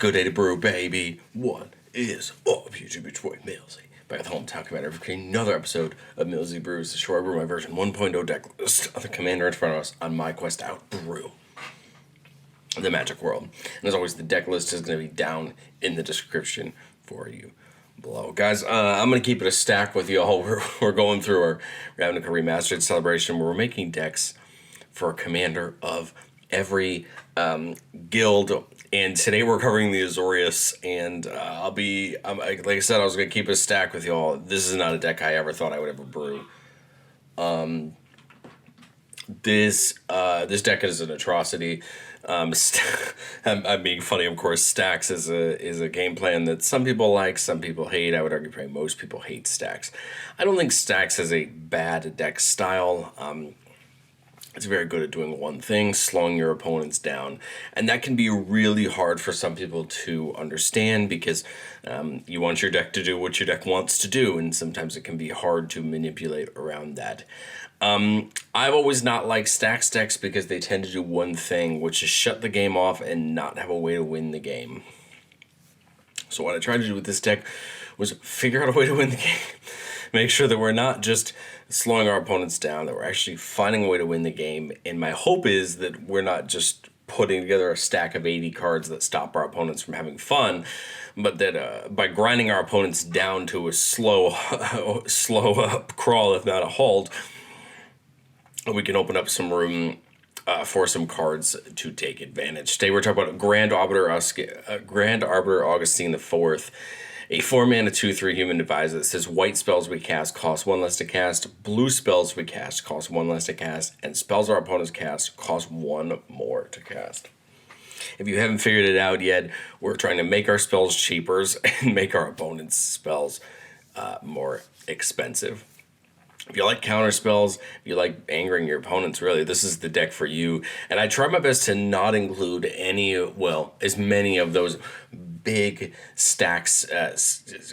good day to brew, baby. What is up, YouTube? It's Roy Millsy. Back at home talking about creating another episode of Millsy Brews, the show I brew my version 1.0 deck list of the commander in front of us on my quest to outbrew the Magic World. And as always, the deck list is going to be down in the description for you below. Guys, I'm going to keep it a stack with you all. We're going through our Ravnica Remastered celebration where we're making decks for a commander of every guild. And today we're covering the Azorius, and like I said, I was going to keep a stack with y'all. This is not a deck I ever thought I would ever brew. This deck is an atrocity. I'm being funny, of course. Stax is a game plan that some people like, some people hate. I would argue probably most people hate Stax. I don't think Stax is a bad deck style. It's very good at doing one thing, slowing your opponents down. And that can be really hard for some people to understand because you want your deck to do what your deck wants to do, and sometimes it can be hard to manipulate around that. I've always not liked Stax decks because they tend to do one thing, which is shut the game off and not have a way to win the game. So what I tried to do with this deck was figure out a way to win the game. Make sure that we're not just slowing our opponents down, that we're actually finding a way to win the game. And my hope is that we're not just putting together a stack of 80 cards that stop our opponents from having fun, but that by grinding our opponents down to a slow crawl, if not a halt, we can open up some room for some cards to take advantage. Today we're talking about Grand Arbiter Augustin IV. A 4-mana 2/3 human advisor that says white spells we cast cost 1 less to cast, blue spells we cast cost 1 less to cast, and spells our opponents cast cost 1 more to cast. If you haven't figured it out yet, we're trying to make our spells cheaper and make our opponents' spells more expensive. If you like counter spells, if you like angering your opponents, really, this is the deck for you. And I try my best to not include as many of those big stacks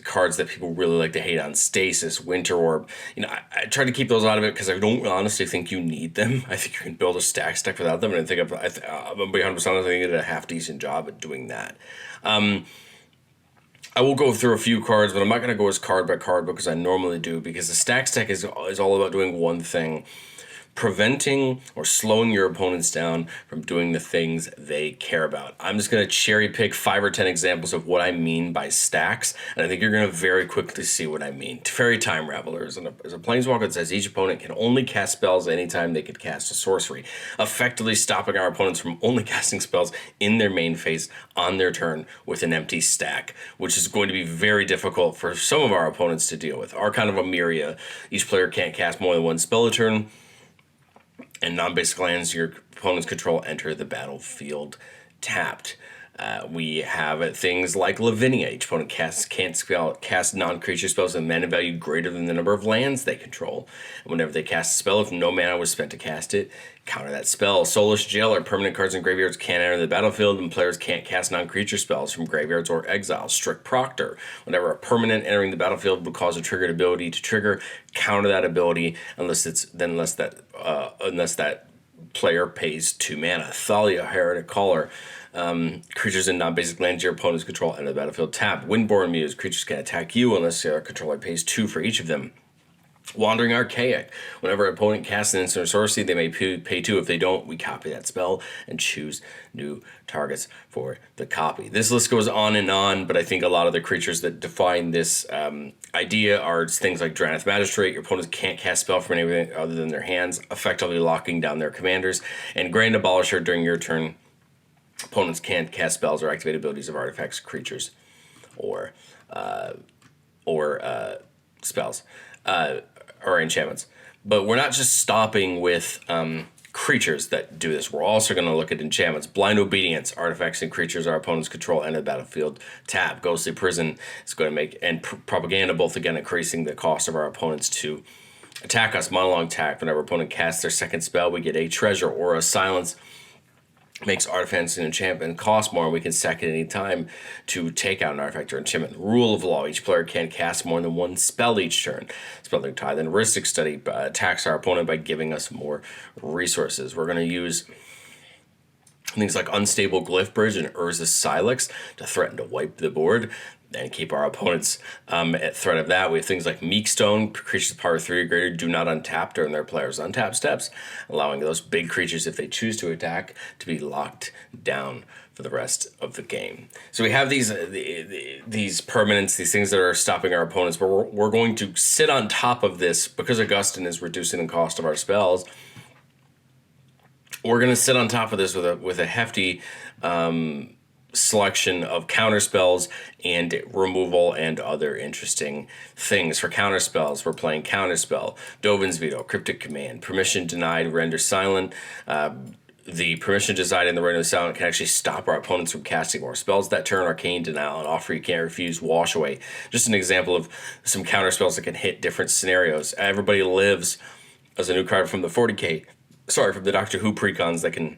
cards that people really like to hate on. Stasis, Winter Orb. I try to keep those out of it because I don't honestly think you need them. I think you can build a Stax deck without them, and I think I'm going to be 100% honest, I think I did a half-decent job at doing that. I will go through a few cards, but I'm not going to go as card by card because I normally do, because the Stax deck is all about doing one thing: preventing or slowing your opponents down from doing the things they care about. I'm just going to cherry pick 5 or 10 examples of what I mean by stacks, and I think you're going to very quickly see what I mean. Teferi Time Raveler is a planeswalker that says each opponent can only cast spells anytime they could cast a sorcery, effectively stopping our opponents from only casting spells in their main phase on their turn with an empty stack, which is going to be very difficult for some of our opponents to deal with. Archon of Emiria, each player can't cast more than one spell a turn, and non-basic lands your opponent's control enter the battlefield tapped. We have things like Lavinia. Each opponent can't cast non-creature spells with mana value greater than the number of lands they control. And whenever they cast a spell, if no mana was spent to cast it, counter that spell. Soulless Jailer. Permanent cards in graveyards can't enter the battlefield, and players can't cast non-creature spells from graveyards or exile. Strict Proctor. Whenever a permanent entering the battlefield would cause a triggered ability to trigger, counter that ability unless that player pays 2 mana. Thalia, Heretic Caller. Creatures in non-basic lands your opponent's control enter the battlefield tap. Windborne Muse. Creatures can attack you unless your controller pays 2 for each of them. Wandering Archaic. Whenever an opponent casts an instant or sorcery, they may pay 2. If they don't, we copy that spell and choose new targets for the copy. This list goes on, but I think a lot of the creatures that define this idea are things like Drannith Magistrate. Your opponents can't cast spell from anything other than their hands, effectively locking down their commanders. And Grand Abolisher. During your turn, opponents can't cast spells or activate abilities of artifacts, creatures, or spells. Or enchantments. But we're not just stopping with creatures that do this. We're also going to look at enchantments. Blind Obedience. Artifacts and creatures our opponents control enter the battlefield tap. Ghostly Prison is going to make, and Propaganda, both again increasing the cost of our opponents to attack us. Monologue Tap. Whenever our opponent casts their second spell, we get a treasure or a silence. Makes artifacts and enchantment cost more, and we can sack it any time to take out an artifact or enchantment. Rule of Law. Each player can't cast more than 1 spell each turn. Spelling Tithe and Heuristic Study attacks our opponent by giving us more resources. We're going to use Things like Unstable Glyph Bridge and Urza's Silex to threaten to wipe the board and keep our opponents at threat of that. We have things like Meekstone, creatures of power 3 or greater do not untap during their player's untap steps, allowing those big creatures, if they choose to attack, to be locked down for the rest of the game. So we have these permanents, these things that are stopping our opponents, but we're going to sit on top of this because Augustin is reducing the cost of our spells. We're going to sit on top of this with a hefty selection of counter spells and removal and other interesting things. For counter spells, we're playing Counterspell, Dovin's Veto, Cryptic Command, Permission Denied, Render Silent. The Permission Denied and the Render Silent can actually stop our opponents from casting more spells that turn. Arcane Denial and Offer You Can't Refuse, Wash Away. Just an example of some counter spells that can hit different scenarios. Everybody Lives as a new card from the 40k. Sorry, from the Doctor Who precons that can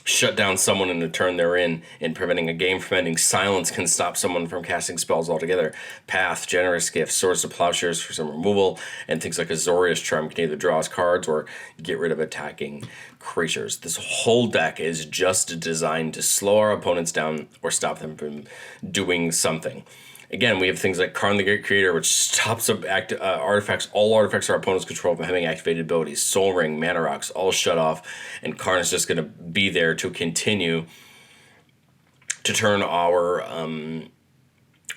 shut down someone in the turn they're in and preventing a game from ending. Silence can stop someone from casting spells altogether. Path, Generous Gift, Swords to Plowshares for some removal, and things like Azorius Charm can either draw us cards or get rid of attacking creatures. This whole deck is just designed to slow our opponents down or stop them from doing something. Again, we have things like Karn the Great Creator, which stops artifacts, all artifacts our opponents control from having activated abilities. Soul Ring, Mana Rocks, all shut off, and Karn is just going to be there to continue to turn our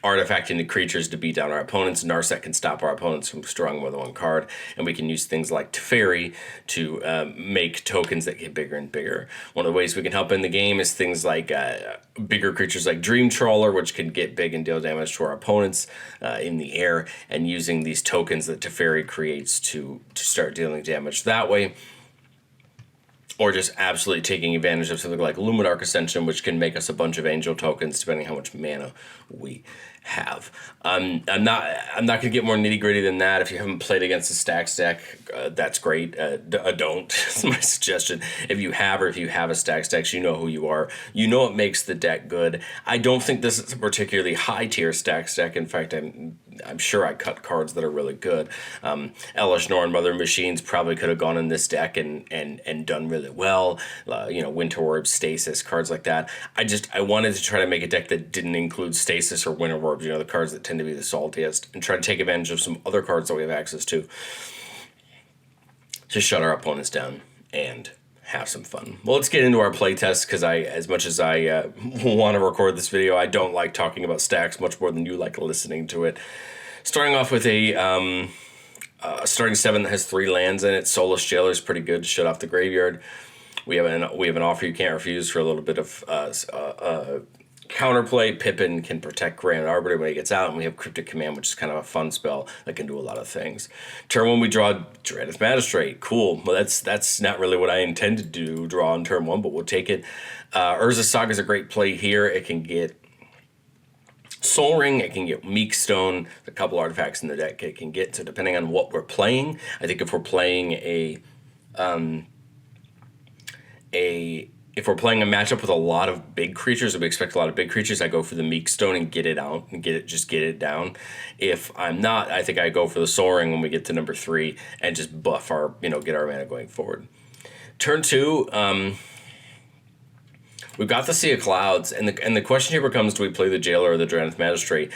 artifact into creatures to beat down our opponents. Narset can stop our opponents from drawing more than one card, and we can use things like Teferi to make tokens that get bigger and bigger. One of the ways we can help in the game is things like bigger creatures like Dream Trawler, which can get big and deal damage to our opponents in the air, and using these tokens that Teferi creates to start dealing damage that way. Or just absolutely taking advantage of something like Luminarch Ascension, which can make us a bunch of angel tokens depending on how much mana we have. I'm not going to get more nitty gritty than that. If you haven't played against the Stax deck, that's great. Don't. That's my suggestion. If you have a Stax deck, you know who you are. You know what makes the deck good. I don't think this is a particularly high tier Stax deck. In fact, I'm sure I cut cards that are really good. Elish Norn, Mother Machines probably could have gone in this deck and done really well. Winter Orb, Stasis, cards like that. I wanted to try to make a deck that didn't include Stasis or Winter Orbs, the cards that tend to be the saltiest, and try to take advantage of some other cards that we have access to shut our opponents down and have some fun. Well, let's get into our playtest, because as much as I want to record this video, I don't like talking about Stax much more than you like listening to it. Starting off with a starting 7 that has 3 lands in it. Soulless Jailer is pretty good to shut off the graveyard. We have an Offer You Can't Refuse for a little bit of counterplay. Pippin can protect Grand Arbiter when he gets out, and we have Cryptic Command, which is kind of a fun spell that can do a lot of things. Turn 1, we draw Dreadeth Magistrate. Cool. Well, that's not really what I intended to draw on turn 1, but we'll take it. Urza's Saga is a great play here. It can get Soul Ring, it can get Meekstone, a couple artifacts in the deck it can get. So depending on what we're playing, I think if we're playing if we're playing a matchup with a lot of big creatures, if we expect a lot of big creatures, I go for the Meekstone and get it out and get it down. If I'm not, I think I go for the Soul Ring when we get to number 3 and just buff our, get our mana going forward. Turn 2, we've got the Sea of Clouds, and the question here becomes: do we play the Jailer or the Dreadeth Magistrate?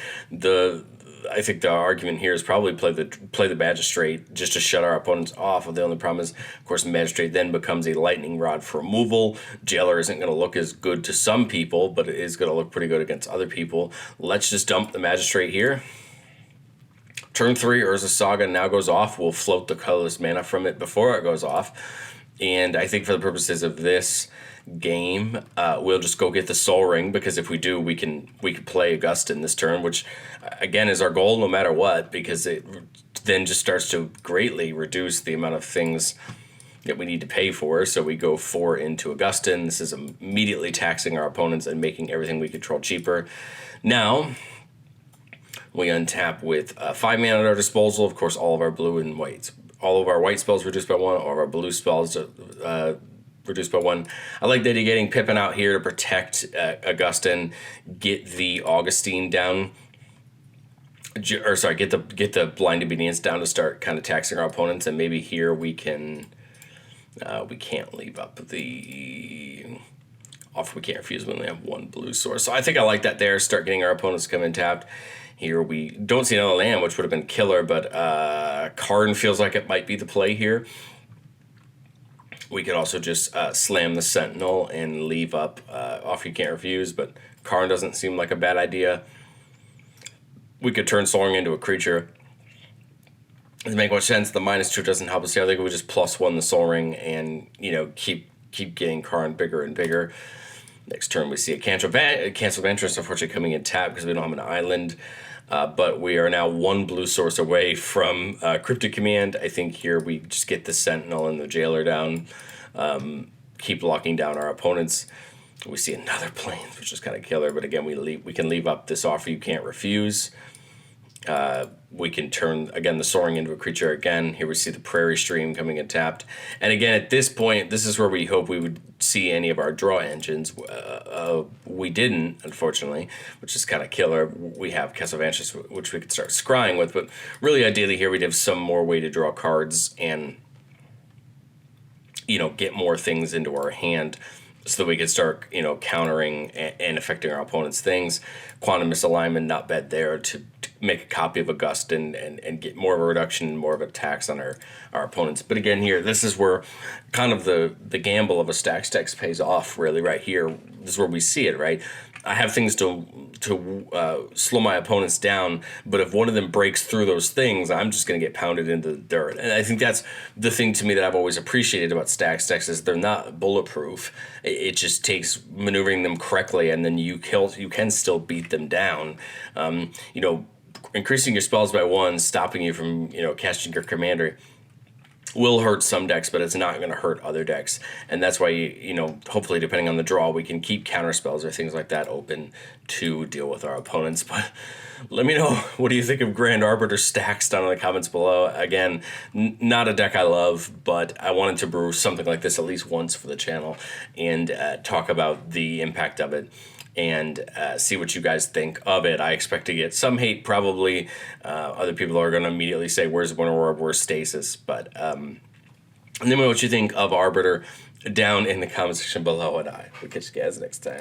I think the argument here is probably play the Magistrate just to shut our opponents off. The only problem is, of course, Magistrate then becomes a lightning rod for removal. Jailer isn't going to look as good to some people, but it is going to look pretty good against other people. Let's just dump the Magistrate here. Turn 3, Urza's Saga now goes off. We'll float the colorless mana from it before it goes off. And I think for the purposes of this game, we'll just go get the Soul Ring, because if we do, we can play Augustin this turn, which again is our goal no matter what, because it then just starts to greatly reduce the amount of things that we need to pay for. So we go 4 into Augustin. This is immediately taxing our opponents and making everything we control cheaper. Now we untap with 5 mana at our disposal. Of course, all of our blue and whites. All of our white spells reduced by 1, all of our blue spells reduced by 1. I like that you're getting Pippin out here to protect Augustin, get the Augustine down, or sorry, get the Blind Obedience down to start kind of taxing our opponents, and maybe here we can We can't leave up the offer. We can't refuse when we have one blue source. So I think I like that there. Start getting our opponents to come in tapped. Here we don't see another land, which would have been killer, but Karn feels like it might be the play here. We could also just slam the Sentinel and leave up offer you can't refuse, but Karn doesn't seem like a bad idea. We could turn Soaring into a creature. Doesn't make much sense. The -2 doesn't help us here. I think we just +1 the Soaring and, you know, keep getting Karn bigger and bigger. Next turn we see a cancel of interest, unfortunately coming in tap because we don't have an island. But we are now one blue source away from Cryptic Command. I think here we just get the Sentinel and the Jailer down. Keep locking down our opponents. We see another Plains, which is kind of killer. But again, we can leave up this offer you can't refuse. We can turn, again, the Soaring into a creature again. Here we see the Prairie Stream coming in tapped. And again, at this point, this is where we hope we would see any of our draw engines. We didn't, unfortunately, which is kind of killer. We have Castle of Anxious, which we could start scrying with. But really, ideally, here we'd have some more way to draw cards and, you know, get more things into our hand so that we could start, you know, countering and affecting our opponent's things. Quantum Misalignment, not bad there to make a copy of Augustin and get more of a reduction, more of a tax on our opponents. But again, here, this is where kind of the gamble of a Stax text pays off, really, right here. This is where we see it, right? I have things to slow my opponents down, but if one of them breaks through those things, I'm just going to get pounded into the dirt. And I think that's the thing to me that I've always appreciated about Stax decks is they're not bulletproof. It just takes maneuvering them correctly, and then you can still beat them down. You know, increasing your spells by 1, stopping you from, you know, casting your commander will hurt some decks, but it's not going to hurt other decks. And that's why, you know, hopefully depending on the draw, we can keep counter spells or things like that open to deal with our opponents. But let me know, what do you think of Grand Arbiter Stax down in the comments below. Again, not a deck I love, but I wanted to brew something like this at least once for the channel and talk about the impact of it and see what you guys think of it. I expect to get some hate, probably. Other people are going to immediately say, where's Winter War, where's Stasis? But let me know what you think of Arbiter down in the comment section below, and I will catch you guys next time.